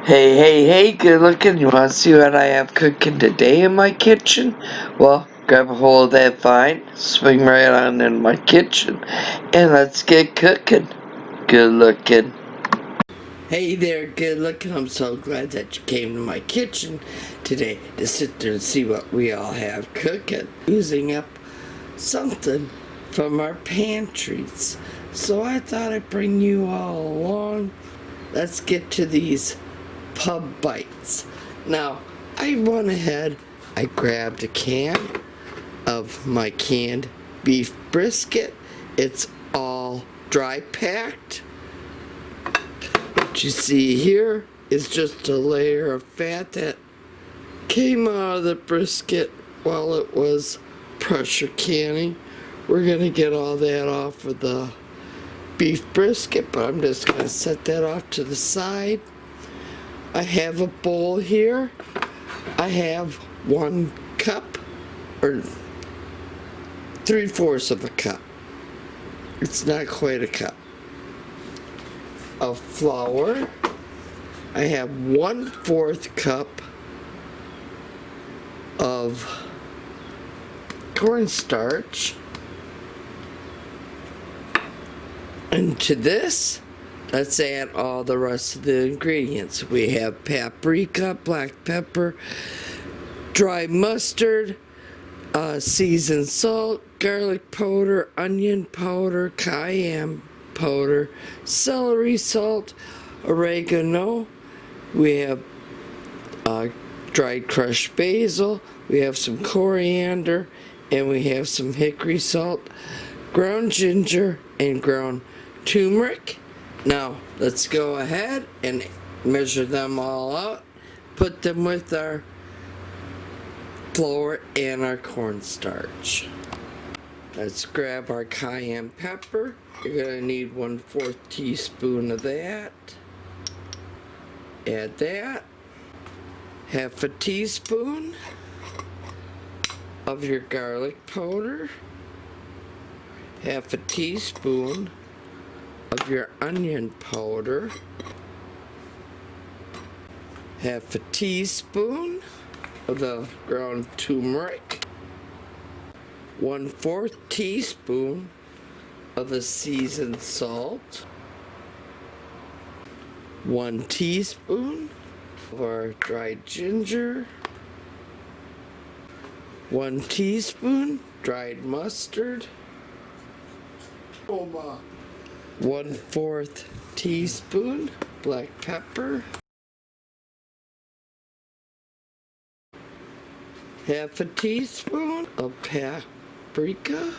Hey, good looking. You want to see what I have cooking today in my kitchen? Well, grab a hold of that vine, swing right on in my kitchen, and let's get cooking. Good looking. Hey there, good looking. I'm so glad that you came to my kitchen today to sit there and see what we all have cooking. Using up something from our pantries. So I thought I'd bring you all along. Let's get to these pub bites. Now, I went ahead, I grabbed a can of my canned beef brisket. It's all dry packed. What you see here is just a layer of fat that came out of the brisket while it was pressure canning. We're gonna get all that off of the beef brisket, but I'm just gonna set that off to the side. I have a bowl here. I have 1 cup, or 3/4 of a cup. It's not quite a cup of flour. I have 1/4 cup of cornstarch. And to this, let's add all the rest of the ingredients. We have paprika, black pepper, dry mustard, seasoned salt, garlic powder, onion powder, cayenne powder, celery salt, oregano. We have dried crushed basil. We have some coriander, and we have some hickory salt, ground ginger, and ground turmeric. Now, let's go ahead and measure them all out, put them with our flour and our cornstarch. Let's grab our cayenne pepper. You're gonna need 1/4 teaspoon of that. Add that. 1/2 teaspoon of your garlic powder. 1/2 teaspoon of your onion powder, 1/2 teaspoon of the ground turmeric, 1/4 teaspoon of the seasoned salt, 1 teaspoon of our dried ginger, 1 teaspoon dried mustard, 1/4 teaspoon black pepper, 1/2 teaspoon of paprika,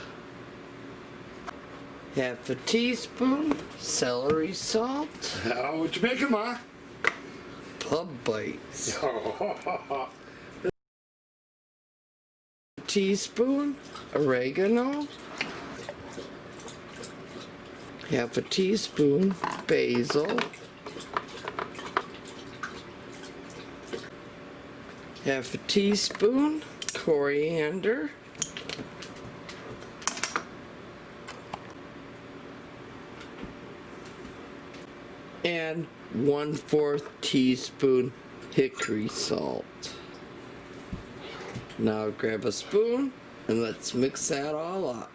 1/2 teaspoon celery salt. What you making, Ma? Pub bites. Teaspoon oregano, 1/2 teaspoon basil, 1/2 teaspoon coriander, and 1/4 teaspoon hickory salt. Now grab a spoon and let's mix that all up.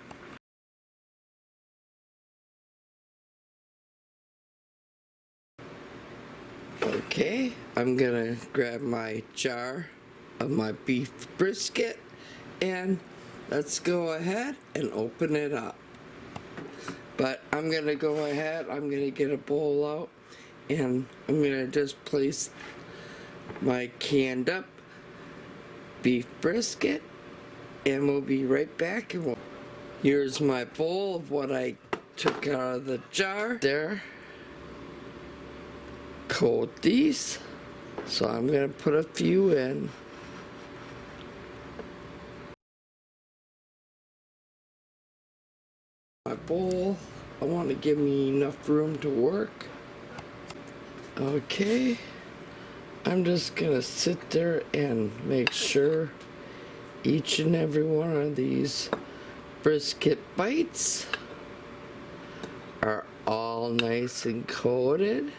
Okay, I'm gonna grab my jar of my beef brisket and let's go ahead and open it up. But I'm gonna go ahead, I'm gonna get a bowl out and I'm gonna just place my canned up beef brisket and we'll be right back. And here's my bowl of what I took out of the jar there. Coat these, so I'm gonna put a few in. My bowl, I want to give me enough room to work. Okay, I'm just gonna sit there and make sure each and every one of these brisket bites are all nice and coated.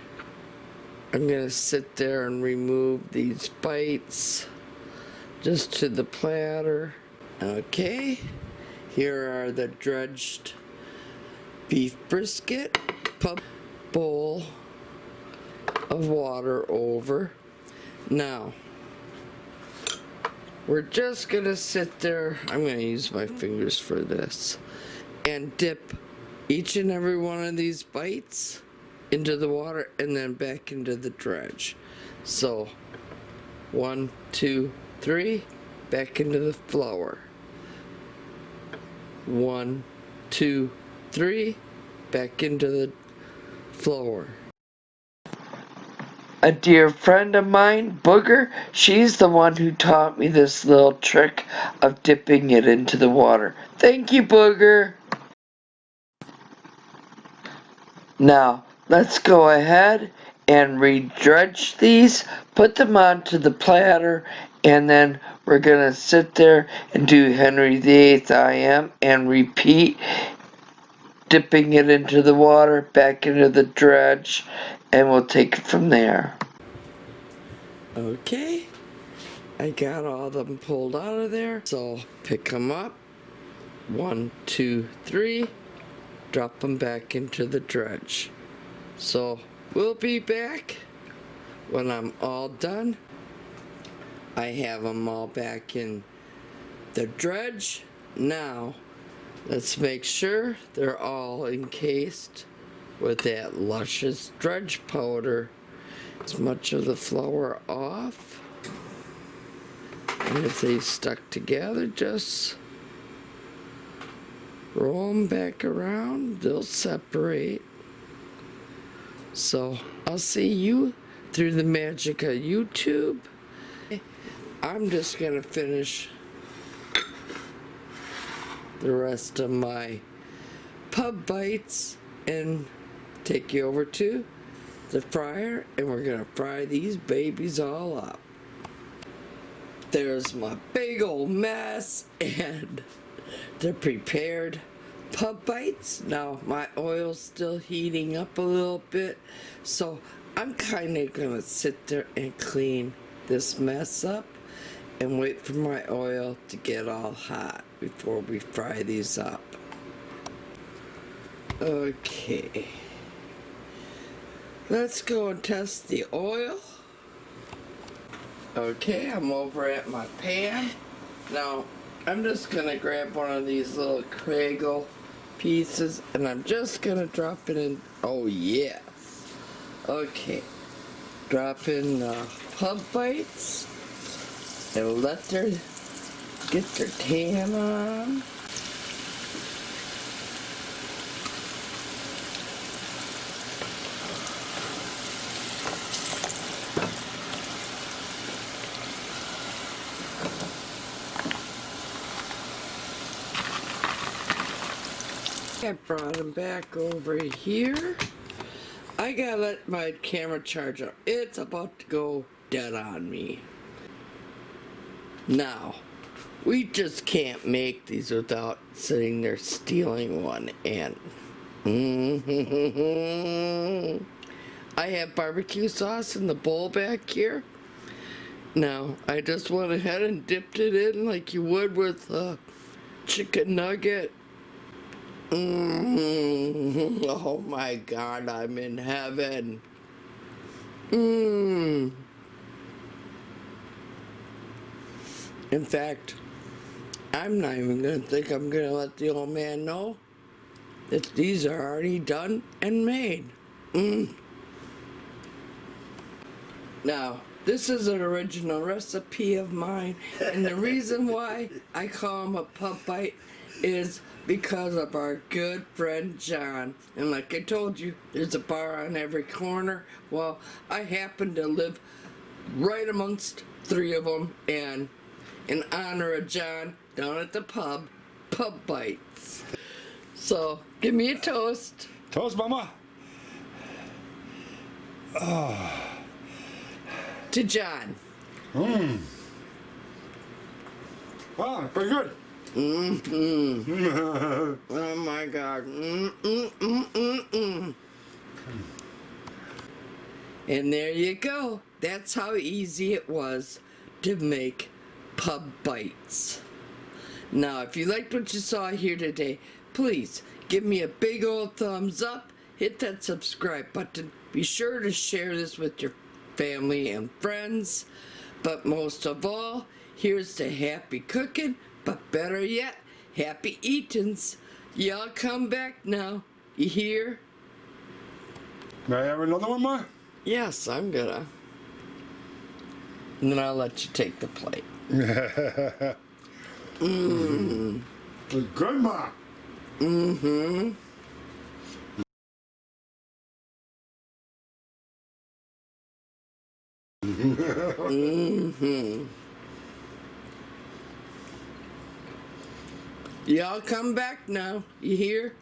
I'm gonna sit there and remove these bites just to the platter. Okay, here are the dredged beef brisket. Put bowl of water over. Now, we're just gonna sit there, I'm gonna use my fingers for this, and dip each and every one of these bites into the water and then back into the dredge. So, 1, 2, 3, back into the flour. 1, 2, 3, back into the flour. A dear friend of mine, Booger, she's the one who taught me this little trick of dipping it into the water. Thank you, Booger. Now, let's go ahead and re-dredge these, put them onto the platter, and then we're gonna sit there and do Henry VIII I am and repeat, dipping it into the water, back into the dredge, and we'll take it from there. Okay, I got all of them pulled out of there, so pick them up, 1, 2, 3, drop them back into the dredge. So we'll be back when I'm all done. I have them all back in the dredge. Now let's make sure they're all encased with that luscious dredge powder. As much of the flour off, and if they stuck together, just roll them back around, they'll separate. So I'll see you through the magic of YouTube. I'm just gonna finish the rest of my pub bites and take you over to the fryer, and we're gonna fry these babies all up. There's my big old mess and the prepared pub bites. Now my oil's still heating up a little bit, so I'm kind of gonna sit there and clean this mess up and wait for my oil to get all hot before we fry these up. Okay, let's go and test the oil. Okay, I'm over at my pan. Now, I'm just gonna grab one of these little Kregel pieces and I'm just gonna drop it in. Oh, yes. Okay, drop in pub bites and let them get their tan on. I brought them back over here. I gotta let my camera charge up. It's about to go dead on me. Now, we just can't make these without sitting there stealing one. And I have barbecue sauce in the bowl back here. Now, I just went ahead and dipped it in like you would with a chicken nugget. Oh my God, I'm in heaven. In fact, I'm not even gonna think I'm gonna let the old man know that these are already done and made. Now, this is an original recipe of mine, and the reason why I call them a pub bite is because of our good friend John. And like I told you, there's a bar on every corner. Well, I happen to live right amongst 3 of them, and in honor of John, down at the pub bites. So, give me a toast. Toast, mama. Oh. To John. Wow, pretty good. Oh my God. And there you go. That's how easy it was to make pub bites. Now, if you liked what you saw here today, please give me a big old thumbs up. Hit that subscribe button. Be sure to share this with your family and friends. But most of all, here's to happy cooking, but better yet, happy eatings. Y'all come back now. You hear? May I have another one, Ma? Yes, I'm gonna. And then I'll let you take the plate. It's good, Ma. Y'all come back now. You hear?